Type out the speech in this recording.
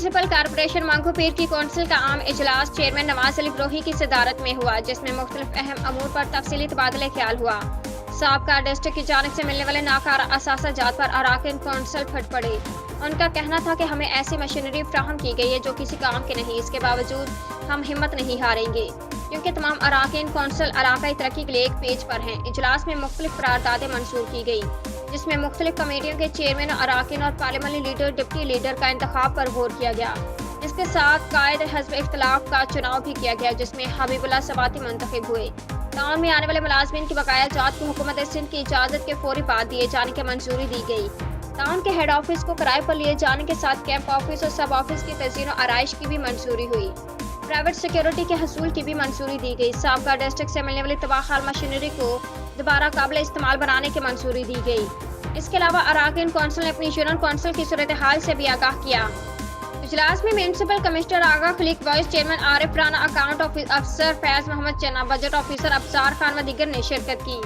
Municipal corporation Mangu पीर की council का आम इजलास चेयरमैन नवाज अली ग्रोही की सदारत में हुआ, जिसमें मुख्तलिफ अहम अमूर पर तफसीली तबादला ख्याल हुआ। साबका डिस्ट्रिक्ट की जानिब से मिलने वाले नाकारा असासाजात पर अराकीन कौंसिल फट पड़े। उनका कहना था कि हमें ऐसी मशीनरी फ्राहम की गई है जो किसी काम की नहीं, इसके बावजूद हम हिम्मत नहीं हारेंगे क्योंकि तमाम अराकीन कौंसिल इलाकाई तरक्की के लिए एक पेज पर हैं। इजलास में मुख्तलिफ करारदादें मंजूर की गई, जिसमें मुख्तलिफ कमेटियों के चेयरमैन, अराकीन और पार्लियामेंट्री लीडर, डिप्टी लीडर का इंतखाब पर गौर किया गया। इसके साथ कायद हज़्ब इख्तिलाफ का चुनाव भी किया गया, जिसमें हबीबुल्लाह सबाती मुंतखब हुए। टाउन में आने वाले मुलाजमीन की बकाया जात को हुकूमत सिंध की इजाज़त के फौरी बाद दिए जाने की मंजूरी दी गई। टाउन के हेड ऑफिस को किराए पर लिए जाने के साथ कैंप ऑफिस और सब ऑफिस की तज़ीन और आराइश की भी मंजूरी हुई। प्राइवेट सिक्योरिटी के हसूल की भी मंजूरी दी गई। साबका डिस्ट्रिक्ट से मिलने वाली तबाहखाल मशीनरी को दोबारा काबिल इस्तेमाल बनाने की मंजूरी दी गई। इसके अलावा अराकीन कौंसिल ने अपनी यूनियन कौंसिल की सूरत हाल से भी आगाह किया। इजलास में municipal commissioner Agha Khaliq, vice chairman Arif Rana, account अफसर फैज मोहम्मद चन्ना, बजट ऑफिसर अफसार खान व दीगर ने शिरकत की।